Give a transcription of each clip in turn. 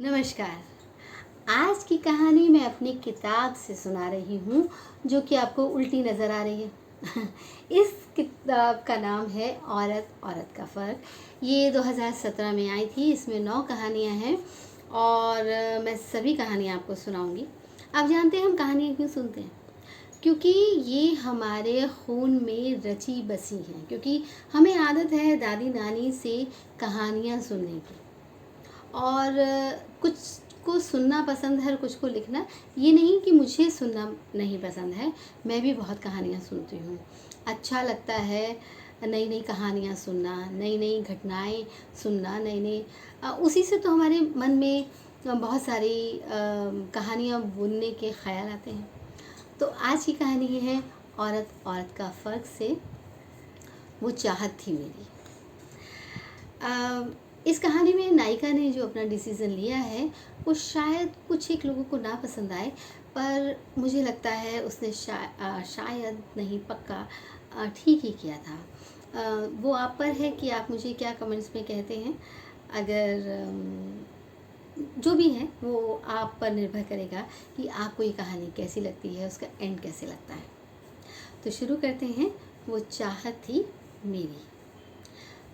नमस्कार। आज की कहानी मैं अपनी किताब से सुना रही हूँ जो कि आपको उल्टी नज़र आ रही है। इस किताब का नाम है औरत औरत का फ़र्क। ये 2017 में आई थी। इसमें 9 कहानियाँ हैं और मैं सभी कहानियाँ आपको सुनाऊँगी। आप जानते हैं हम कहानियाँ क्यों सुनते हैं? क्योंकि ये हमारे खून में रची बसी हैं, क्योंकि हमें आदत है दादी नानी से कहानियाँ सुनने की। और कुछ को सुनना पसंद है और कुछ को लिखना। ये नहीं कि मुझे सुनना नहीं पसंद है, मैं भी बहुत कहानियाँ सुनती हूँ। अच्छा लगता है नई नई कहानियाँ सुनना, नई नई घटनाएं सुनना, नई नई उसी से तो हमारे मन में बहुत सारी कहानियाँ बुनने के ख्याल आते हैं। तो आज की कहानी ये है औरत औरत का फ़र्क से। वो चाहत थी मेरी। इस कहानी में नायिका ने जो अपना डिसीज़न लिया है वो शायद कुछ एक लोगों को ना पसंद आए, पर मुझे लगता है उसने शायद नहीं, पक्का ठीक ही किया था। वो आप पर है कि आप मुझे क्या कमेंट्स में कहते हैं। अगर जो भी है वो आप पर निर्भर करेगा कि आपको ये कहानी कैसी लगती है, उसका एंड कैसे लगता है। तो शुरू करते हैं। वो चाहत थी मेरी।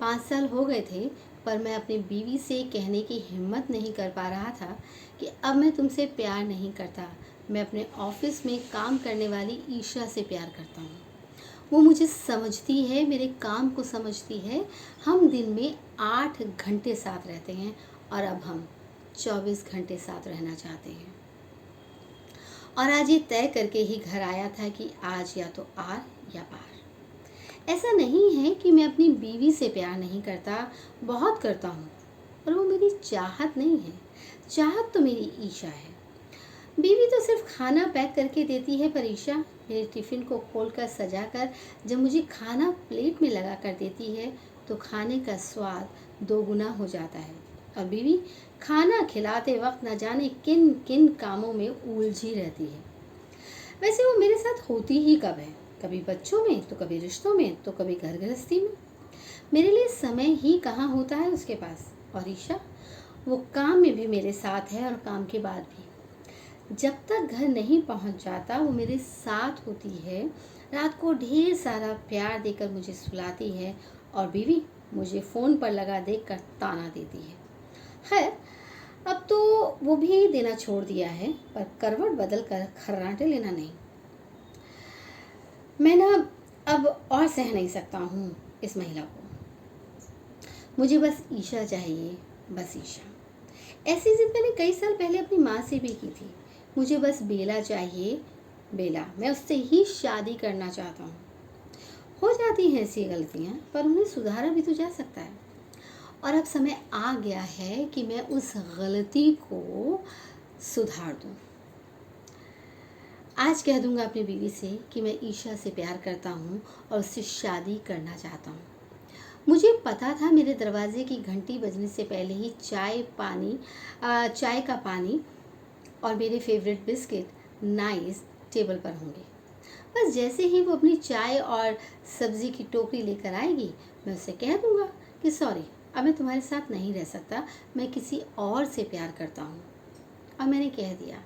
5 साल हो गए थे, पर मैं अपनी बीवी से कहने की हिम्मत नहीं कर पा रहा था कि अब मैं तुमसे प्यार नहीं करता। मैं अपने ऑफिस में काम करने वाली ईशा से प्यार करता हूँ। वो मुझे समझती है, मेरे काम को समझती है। हम दिन में 8 घंटे साथ रहते हैं और अब हम 24 घंटे साथ रहना चाहते हैं। और आज ये तय करके ही घर आया था कि आज या तो आर या पार। ऐसा नहीं है कि मैं अपनी बीवी से प्यार नहीं करता, बहुत करता हूँ, पर वो मेरी चाहत नहीं है। चाहत तो मेरी ईशा है। बीवी तो सिर्फ खाना पैक करके देती है, पर ईशा मेरे टिफ़िन को खोलकर सजाकर जब मुझे खाना प्लेट में लगा कर देती है तो खाने का स्वाद 2 गुना हो जाता है। और बीवी खाना खिलाते वक्त न जाने किन किन कामों में उलझी रहती है। वैसे वो मेरे साथ होती ही कब है? कभी बच्चों में, तो कभी रिश्तों में, तो कभी घर गृहस्थी में। मेरे लिए समय ही कहाँ होता है उसके पास। और ईशा, वो काम में भी मेरे साथ है और काम के बाद भी। जब तक घर नहीं पहुंच जाता वो मेरे साथ होती है। रात को ढेर सारा प्यार देकर मुझे सुलाती है और बीवी मुझे फ़ोन पर लगा देकर ताना देती है। खैर, अब तो वो भी देना छोड़ दिया है, पर करवट बदल कर खर्राटे लेना नहीं। मैं ना अब और सह नहीं सकता हूँ इस महिला को। मुझे बस ईशा चाहिए, बस ईशा। ऐसी जिद मैंने कई साल पहले अपनी माँ से भी की थी। मुझे बस बेला चाहिए, बेला। मैं उससे ही शादी करना चाहता हूँ। हो जाती हैं ऐसी गलतियाँ, पर उन्हें सुधारा भी तो जा सकता है। और अब समय आ गया है कि मैं उस गलती को सुधार दूँ। आज कह दूंगा अपनी बीवी से कि मैं ईशा से प्यार करता हूँ और उससे शादी करना चाहता हूँ। मुझे पता था मेरे दरवाजे की घंटी बजने से पहले ही चाय का पानी और मेरे फेवरेट बिस्किट नाइस टेबल पर होंगे। बस जैसे ही वो अपनी चाय और सब्ज़ी की टोकरी लेकर आएगी, मैं उसे कह दूंगा कि सॉरी, अब मैं तुम्हारे साथ नहीं रह सकता, मैं किसी और से प्यार करता हूँ। और मैंने कह दिया।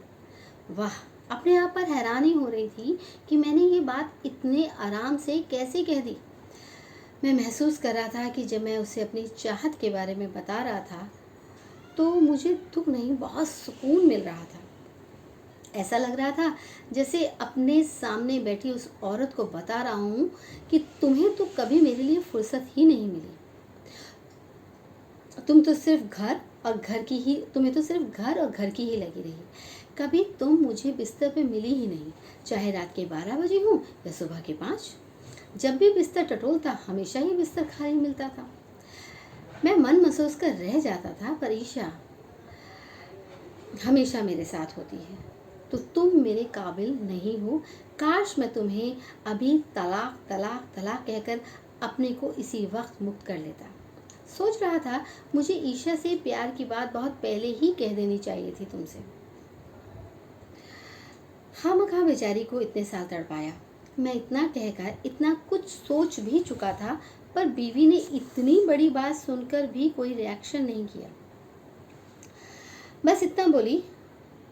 वाह, अपने आप पर हैरानी हो रही थी कि मैंने ये बात इतने आराम से कैसे कह दी। मैं महसूस कर रहा था कि जब मैं उसे अपनी चाहत के बारे में बता रहा था तो मुझे दुख नहीं, बहुत सुकून मिल रहा था। ऐसा लग रहा था जैसे अपने सामने बैठी उस औरत को बता रहा हूँ कि तुम्हें तो कभी मेरे लिए फुर्सत ही नहीं मिली। तुम्हें तो सिर्फ घर और घर की ही लगी रही। कभी तुम मुझे बिस्तर पे मिली ही नहीं, चाहे रात के 12 बजे हो या सुबह के 5। जब भी बिस्तर टटोलता हमेशा ही बिस्तर खाली मिलता था। मैं मन महसूस कर रह जाता था, पर ईशा हमेशा मेरे साथ होती है। तो तुम मेरे काबिल नहीं हो। काश मैं तुम्हें अभी तलाक तलाक तलाक कहकर अपने को इसी वक्त मुक्त कर लेता। सोच रहा था मुझे ईशा से प्यार की बात बहुत पहले ही कह देनी चाहिए थी तुमसे। खामखा बेचारी को इतने साल तड़पाया। मैं इतना कहकर इतना कुछ सोच भी चुका था, पर बीवी ने इतनी बड़ी बात सुनकर भी कोई रिएक्शन नहीं किया। बस इतना बोली,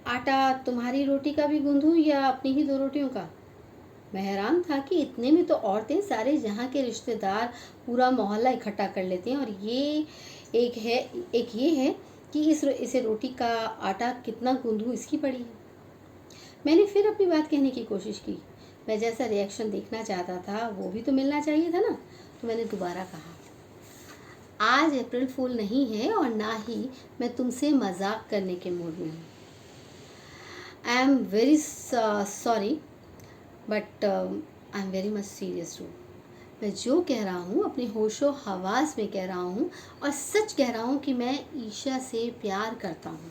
आटा तुम्हारी रोटी का भी गूंदूं या अपनी ही 2 रोटियों का? मैं हैरान था कि इतने में तो औरतें सारे जहाँ के रिश्तेदार पूरा मोहल्ला इकट्ठा कर लेती हैं, और एक है एक ये है कि इसे रोटी का आटा कितना गूंदूं इसकी पड़ी है। मैंने फिर अपनी बात कहने की कोशिश की। मैं जैसा रिएक्शन देखना चाहता था वो भी तो मिलना चाहिए था ना। तो मैंने दोबारा कहा, आज अप्रैल फूल नहीं है और ना ही मैं तुमसे मजाक करने के मूड में हूँ। I am very sorry but I am very much serious too. मैं जो कह रहा हूँ अपने होशो हवास में कह रहा हूँ, और सच कह रहा हूँ कि मैं ईशा से प्यार करता हूँ।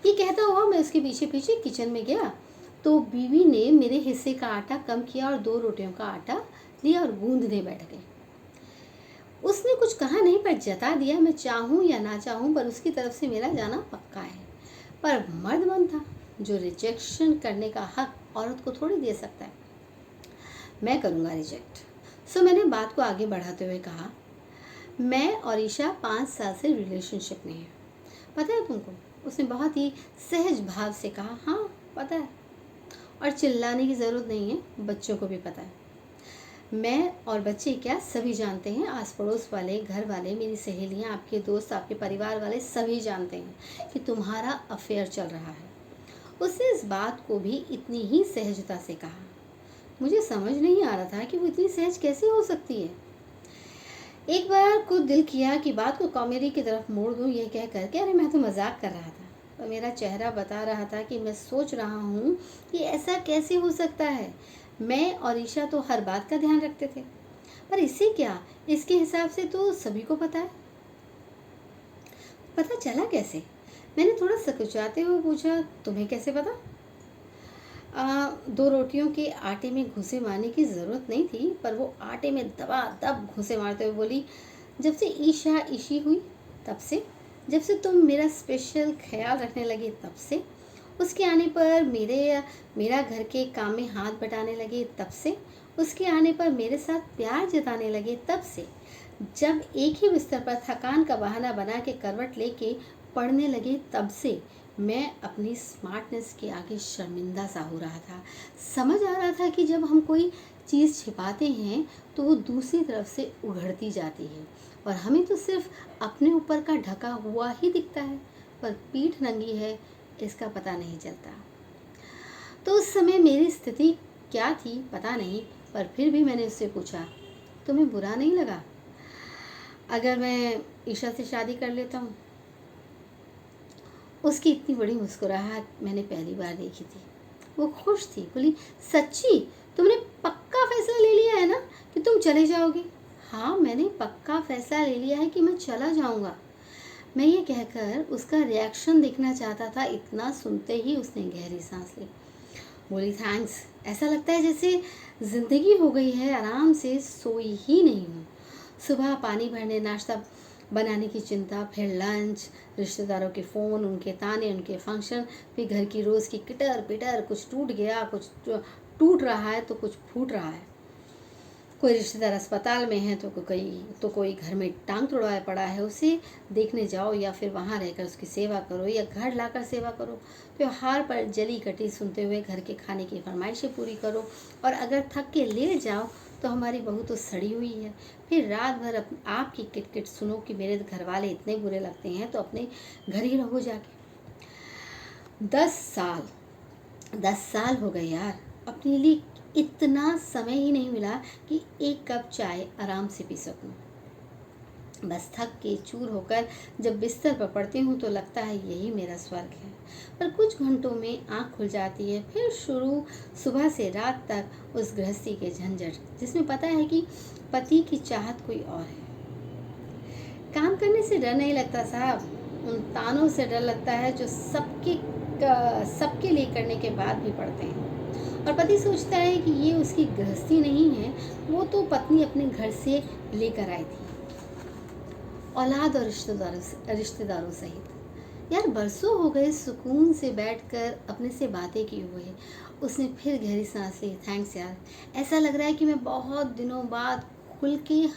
ये कहता हुआ मैं उसके पीछे पीछे किचन में गया तो बीवी ने मेरे हिस्से का आटा कम किया और 2 रोटियों का आटा लिया और गूंदने बैठ गए। उसने कुछ कहा नहीं पर जता दिया मैं चाहूँ या ना चाहूँ पर उसकी तरफ से मेरा जाना पक्का है। पर मर्द मन था जो रिजेक्शन करने का हक औरत को थोड़ी दे सकता है। मैं करूँगा रिजेक्ट। सो मैंने बात को आगे बढ़ाते हुए कहा, मैं और ईशा 5 साल से रिलेशनशिप में है, पता है तुमको? उसने बहुत ही सहज भाव से कहा, हाँ पता है, और चिल्लाने की ज़रूरत नहीं है, बच्चों को भी पता है। मैं और बच्चे क्या, सभी जानते हैं, आस पड़ोस वाले, घर वाले, मेरी सहेलियाँ, आपके दोस्त, आपके परिवार वाले सभी जानते हैं कि तुम्हारा अफेयर चल रहा है। उसने इस बात को भी इतनी ही सहजता से कहा। मुझे समझ नहीं आ रहा था कि वो इतनी सहज कैसे हो सकती है। एक बार खुद दिल किया कि बात को कॉमेडी की तरफ मोड़ दूं, यह कह करके अरे मैं तो मजाक कर रहा था, पर मेरा चेहरा बता रहा था कि मैं सोच रहा हूँ कि ऐसा कैसे हो सकता है। मैं और ईशा तो हर बात का ध्यान रखते थे, पर इससे क्या, इसके हिसाब से तो सभी को पता है। पता चला कैसे? मैंने थोड़ा सकुचाते हुए पूछा, तुम्हें कैसे पता? 2 रोटियों के आटे में घुसे मारने की ज़रूरत नहीं थी, पर वो आटे में दबादब घुसे मारते हुए बोली, जब से ईशा ईशी हुई तब से, जब से तुम मेरा स्पेशल ख्याल रखने लगे तब से, उसके आने पर मेरा घर के काम में हाथ बटाने लगे तब से, उसके आने पर मेरे साथ प्यार जताने लगे तब से, जब एक ही बिस्तर पर थकान का बहाना बना के करवट लेके पढ़ने लगे तब से, मैं अपनी स्मार्टनेस के आगे शर्मिंदा सा हो रहा था। समझ आ रहा था कि जब हम कोई चीज़ छिपाते हैं तो वो दूसरी तरफ से उघड़ती जाती है, और हमें तो सिर्फ अपने ऊपर का ढका हुआ ही दिखता है, पर पीठ नंगी है इसका पता नहीं चलता। तो उस समय मेरी स्थिति क्या थी पता नहीं, पर फिर भी मैंने उससे पूछा, तुम्हें बुरा नहीं लगा अगर मैं ईशा से शादी कर लेता हूँ? उसकी इतनी बड़ी मुस्कुराहट मैंने पहली बार देखी थी। वो खुश थी, बोली, सच्ची? तुमने पक्का फैसला ले लिया है ना कि तुम चले जाओगे? हाँ, मैंने पक्का फैसला ले लिया है कि मैं चला जाऊंगा। मैं ये कहकर उसका रिएक्शन देखना चाहता था, इतना सुनते ही उसने गहरी सांस ली। बोली, थैंक्स, ऐसा लगता है जैसे ज़िंदगी हो गई है, आराम से सोई ही नहीं हूँ। सुबह पानी भरने, नाश्ता बनाने की चिंता, फिर लंच, रिश्तेदारों के फ़ोन, उनके ताने, उनके फंक्शन, फिर घर की रोज़ की किटर पिटर, कुछ टूट गया, कुछ टूट रहा है तो कुछ फूट रहा है। कोई रिश्तेदार अस्पताल में है तो कोई घर में टांग तोड़वाया पड़ा है, उसे देखने जाओ या फिर वहाँ रहकर उसकी सेवा करो या घर लाकर सेवा करो। त्योहार पर जली कटी सुनते हुए घर के खाने की फरमाइशें पूरी करो, और अगर थक के लेट जाओ तो हमारी बहू तो सड़ी हुई है। फिर रात भर आपकी किटकिट सुनो कि मेरे घर वाले इतने बुरे लगते हैं, तो अपने घर ही रहो जाके। 10 साल हो गए यार, अपने लिए इतना समय ही नहीं मिला कि एक कप चाय आराम से पी सकूं। बस थक के चूर होकर जब बिस्तर पर पड़ती हूँ तो लगता है यही मेरा स्वर्ग है। पर कुछ घंटों में आँख खुल जाती है, फिर शुरू सुबह से रात तक उस गृहस्थी के झंझट, जिसमें पता है कि पति की चाहत कोई और है। काम करने से डर नहीं लगता साहब, उन तानों से डर लगता है जो सबके लिए करने के बाद भी पड़ते हैं। और पति सोचता है कि ये उसकी गृहस्थी नहीं है, वो तो पत्नी अपने घर से लेकर आई थी, औलाद और रिश्तेदारों सहित। यार, बरसों हो गए सुकून से बैठकर अपने से बातें किए हुए। उसने फिर गहरी सांस ली। थैंक्स यार, ऐसा लग रहा है कि मैं बहुत दिनों बाद खुल के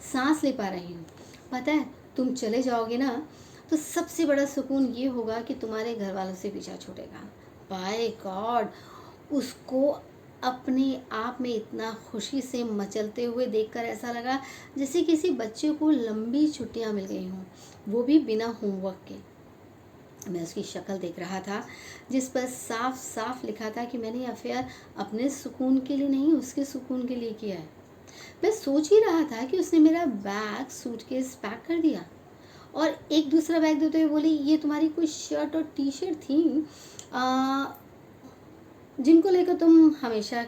सांस ले पा रही हूँ। पता है, तुम चले जाओगे ना तो सबसे बड़ा सुकून ये होगा कि तुम्हारे घर वालों से पीछा छूटेगा। By God! उसको अपने आप में इतना खुशी से मचलते हुए देखकर ऐसा लगा जैसे किसी बच्चे को लंबी छुट्टियां मिल गई हों, वो भी बिना होमवर्क के। मैं उसकी शक्ल देख रहा था जिस पर साफ साफ लिखा था कि मैंने ये अफेयर अपने सुकून के लिए नहीं, उसके सुकून के लिए किया है। मैं सोच ही रहा था कि उसने मेरा बैग सूटकेस पैक कर दिया और एक दूसरा बैग देते हुए बोली, ये तुम्हारी कोई शर्ट और टी शर्ट थी जिनको लेकर तुम हमेशा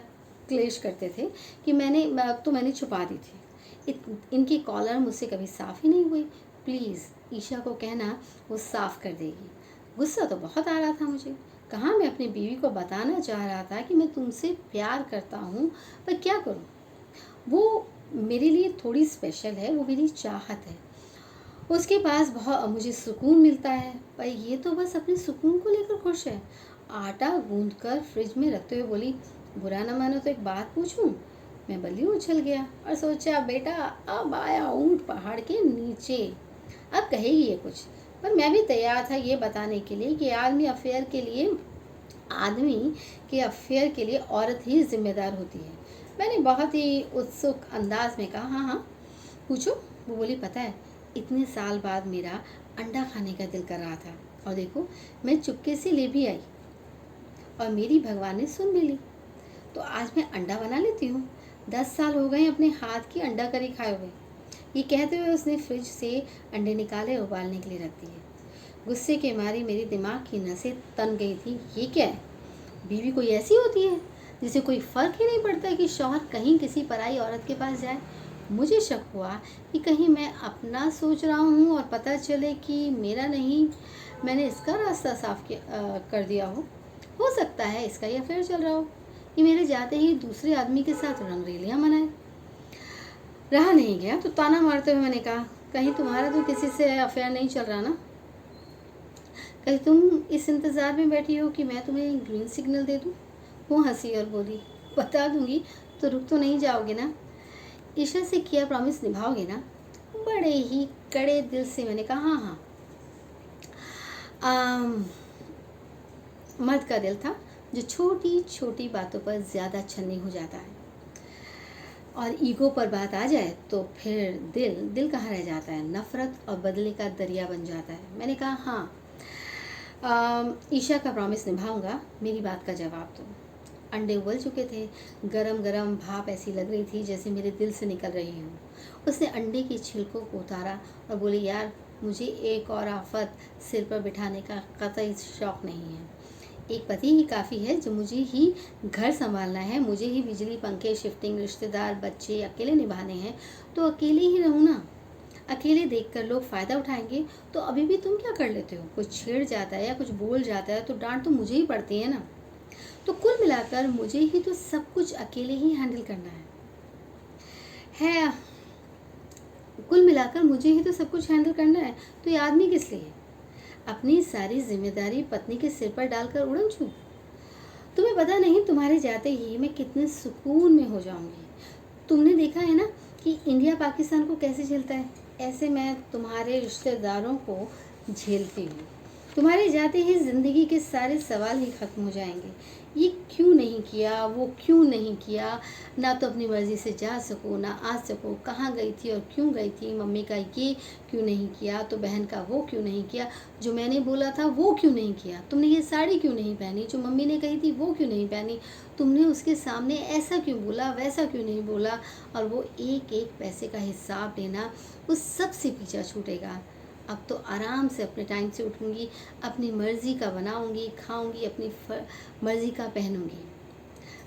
क्लेश करते थे कि मैंने छुपा दी थी। इनकी कॉलर मुझसे कभी साफ़ ही नहीं हुई। प्लीज़ ईशा को कहना, वो साफ़ कर देगी। गुस्सा तो बहुत आ रहा था मुझे। कहाँ मैं अपनी बीवी को बताना चाह रहा था कि मैं तुमसे प्यार करता हूँ, पर क्या करूँ, वो मेरे लिए थोड़ी स्पेशल है, वो मेरी चाहत है। उसके पास बहुत मुझे सुकून मिलता है, पर ये तो बस अपने सुकून को लेकर खुश है। आटा गूंद कर फ्रिज में रखते हुए बोली, बुरा न मानो तो एक बात पूछूं। मैं बल्ली उछल गया और सोचा, बेटा अब आया ऊंट पहाड़ के नीचे, अब कहेगी ये कुछ। पर मैं भी तैयार था ये बताने के लिए कि आदमी के अफेयर के लिए औरत ही जिम्मेदार होती है। मैंने बहुत ही उत्सुक अंदाज में कहा, हाँ हाँ पूछो। वो बोली, पता है इतने साल बाद मेरा अंडा खाने का दिल कर रहा था और देखो मैं चुपके से ले भी आई और मेरी भगवान ने सुन भी ली, तो आज मैं अंडा बना लेती हूँ। 10 साल हो गए अपने हाथ की अंडा करी खाए हुए। ये कहते हुए उसने फ्रिज से अंडे निकाले और उबालने के लिए रख दिए। गुस्से के मारे मेरी दिमाग की नसें तन गई थी। ये क्या है, बीवी कोई ऐसी होती है जिसे कोई फ़र्क ही नहीं पड़ता कि शौहर कहीं किसी पराई औरत के पास जाए। मुझे शक हुआ कि कहीं मैं अपना सोच रहा हूँ और पता चले कि मेरा नहीं, मैंने इसका रास्ता कर दिया हो सकता है इसका ही अफेयर चल रहा हो, ये मेरे जाते ही दूसरे आदमी के साथ रंगरेलियाँ मनाए। रहा नहीं गया तो ताना मारते हुए मैंने कहा, कहीं तुम्हारा तो किसी से अफेयर नहीं चल रहा ना? कहीं तुम इस इंतज़ार में बैठी हो कि मैं तुम्हें ग्रीन सिग्नल दे दूँ? वो हंसी और बोली, बता दूंगी तो रुक तो नहीं जाओगे ना? ईशा से किया प्रॉमिस निभाओगे ना? बड़े ही कड़े दिल से मैंने कहा, हाँ हाँ। मर्द का दिल था जो छोटी छोटी बातों पर ज़्यादा छन्नी हो जाता है और ईगो पर बात आ जाए तो फिर दिल कहाँ रह जाता है, नफ़रत और बदले का दरिया बन जाता है। मैंने कहा, हाँ ईशा का प्रॉमिस निभाऊंगा, मेरी बात का जवाब दो। अंडे उबल चुके थे, गरम गरम भाप ऐसी लग रही थी जैसे मेरे दिल से निकल रही हो। उसने अंडे की छिलकों को उतारा और बोली, यार मुझे एक और आफत सिर पर बिठाने का कतई शौक़ नहीं है। एक पति ही काफ़ी है, जो मुझे ही घर संभालना है, मुझे ही बिजली पंखे शिफ्टिंग रिश्तेदार बच्चे अकेले निभाने हैं, तो अकेले ही रहूँ ना। अकेले देखकर लोग फ़ायदा उठाएंगे तो अभी भी तुम क्या कर लेते हो, कुछ छेड़ जाता है या कुछ बोल जाता है तो डांट तो मुझे ही पड़ती है ना। तो कुल मिलाकर मुझे ही तो सब कुछ अकेले ही हैंडल करना है। कुल मिलाकर मुझे ही तो सब कुछ हैंडल करना है, तो ये आदमी किस लिए? अपनी सारी जिम्मेदारी पत्नी के सिर पर डालकर उड़न छू। तुम्हें पता नहीं तुम्हारे जाते ही मैं कितने सुकून में हो जाऊंगी। तुमने देखा है ना कि इंडिया पाकिस्तान को कैसे झेलता है, ऐसे मैं तुम्हारे रिश्तेदारों को झेलती हूँ। तुम्हारे जाते ही ज़िंदगी के सारे सवाल ही ख़त्म हो जाएंगे। ये क्यों नहीं किया, वो क्यों नहीं किया, ना तो अपनी मर्ज़ी से जा सको ना आ सको, कहाँ गई थी और क्यों गई थी, मम्मी का ये क्यों नहीं किया, तो बहन का वो क्यों नहीं किया, जो मैंने बोला था वो क्यों नहीं किया, तुमने ये साड़ी क्यों नहीं पहनी, जो मम्मी ने कही थी वो क्यों नहीं पहनी, तुमने उसके सामने ऐसा क्यों बोला, वैसा क्यों नहीं बोला। और वो एक एक पैसे का हिसाब लेना, उस सब से पीछा छूटेगा। अब तो आराम से अपने टाइम से उठूँगी, अपनी मर्ज़ी का बनाऊँगी, खाऊँगी, अपनी मर्ज़ी का पहनूँगी।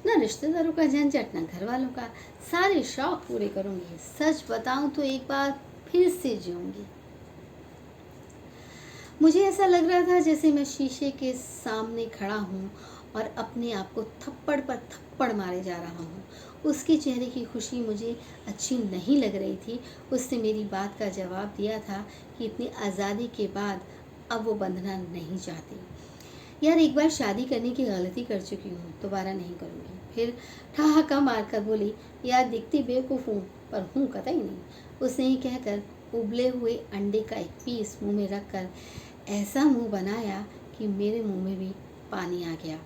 ना रिश्तेदारों का झंझट, ना घर वालों का, सारे शौक़ पूरे करूँगी। सच बताऊँ तो एक बार फिर से जीऊँगी। मुझे ऐसा लग रहा था जैसे मैं शीशे के सामने खड़ा हूँ और अपने आप को थप्पड़ पर थप्पड़ मारे जा रहा हूँ। उसके चेहरे की खुशी मुझे अच्छी नहीं लग रही थी। उसने मेरी बात का जवाब दिया था कि इतनी आज़ादी के बाद अब वो बंधना नहीं चाहती। यार एक बार शादी करने की गलती कर चुकी हूँ, दोबारा नहीं करूँगी। फिर ठहाका मारकर बोली, यार दिखती बेवकूफ़ हूँ पर हूँ कतई नहीं। उसने ही कहकर उबले हुए अंडे का एक पीस मुंह में रखकर ऐसा मुंह बनाया कि मेरे मुंह में भी पानी आ गया।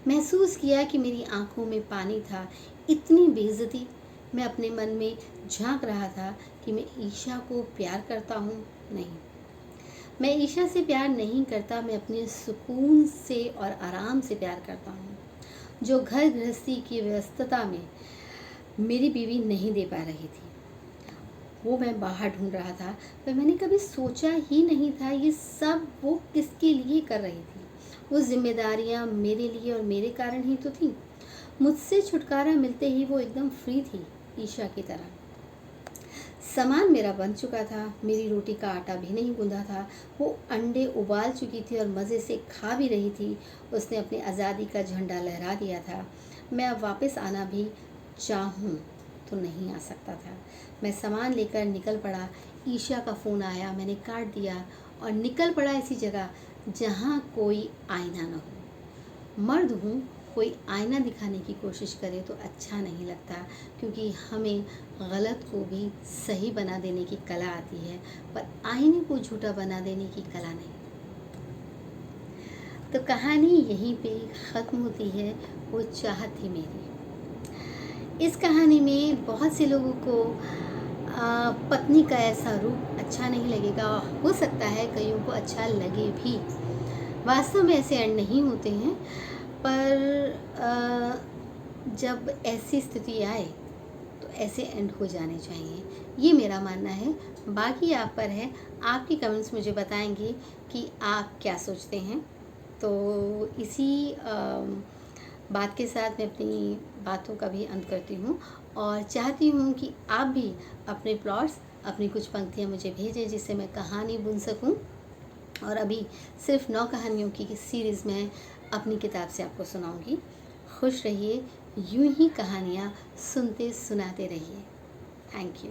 महसूस किया कि मेरी आंखों में पानी था। इतनी बेइज्जती। मैं अपने मन में झांक रहा था कि मैं ईशा को प्यार करता हूँ। नहीं, मैं ईशा से प्यार नहीं करता, मैं अपने सुकून से और आराम से प्यार करता हूँ, जो घर गृहस्थी की व्यस्तता में मेरी बीवी नहीं दे पा रही थी। वो मैं बाहर ढूंढ रहा था, पर मैंने कभी सोचा ही नहीं था ये सब वो किसके लिए कर रही थी। वो जिम्मेदारियाँ मेरे लिए और मेरे कारण ही तो थी। मुझसे छुटकारा मिलते ही वो एकदम फ्री थी, ईशा की तरह। सामान मेरा बन चुका था, मेरी रोटी का आटा भी नहीं गूंदा था। वो अंडे उबाल चुकी थी और मज़े से खा भी रही थी। उसने अपनी आज़ादी का झंडा लहरा दिया था। मैं अब वापस आना भी चाहूँ तो नहीं आ सकता था। मैं सामान लेकर निकल पड़ा। ईशा का फ़ोन आया, मैंने काट दिया और निकल पड़ा ऐसी जगह जहाँ कोई आईना न हो। मर्द हूँ, कोई आईना दिखाने की कोशिश करे तो अच्छा नहीं लगता, क्योंकि हमें गलत को भी सही बना देने की कला आती है, पर आईने को झूठा बना देने की कला नहीं। तो कहानी यहीं पे ख़त्म होती है। वो चाहत थी मेरी। इस कहानी में बहुत से लोगों को पत्नी का ऐसा रूप अच्छा नहीं लगेगा। हो सकता है कईयों को अच्छा लगे भी। वास्तव में ऐसे एंड नहीं होते हैं, पर जब ऐसी स्थिति आए तो ऐसे एंड हो जाने चाहिए, ये मेरा मानना है। बाकी आप पर है, आपकी कमेंट्स मुझे बताएंगे कि आप क्या सोचते हैं। तो इसी बात के साथ मैं अपनी बातों का भी अंत करती हूँ और चाहती हूँ कि आप भी अपने प्लॉट्स, अपनी कुछ पंक्तियाँ मुझे भेजें, जिससे मैं कहानी बुन सकूँ। और अभी सिर्फ 9 कहानियों की सीरीज़ में अपनी किताब से आपको सुनाऊंगी। खुश रहिए, यूं ही कहानियाँ सुनते सुनाते रहिए। Thank you.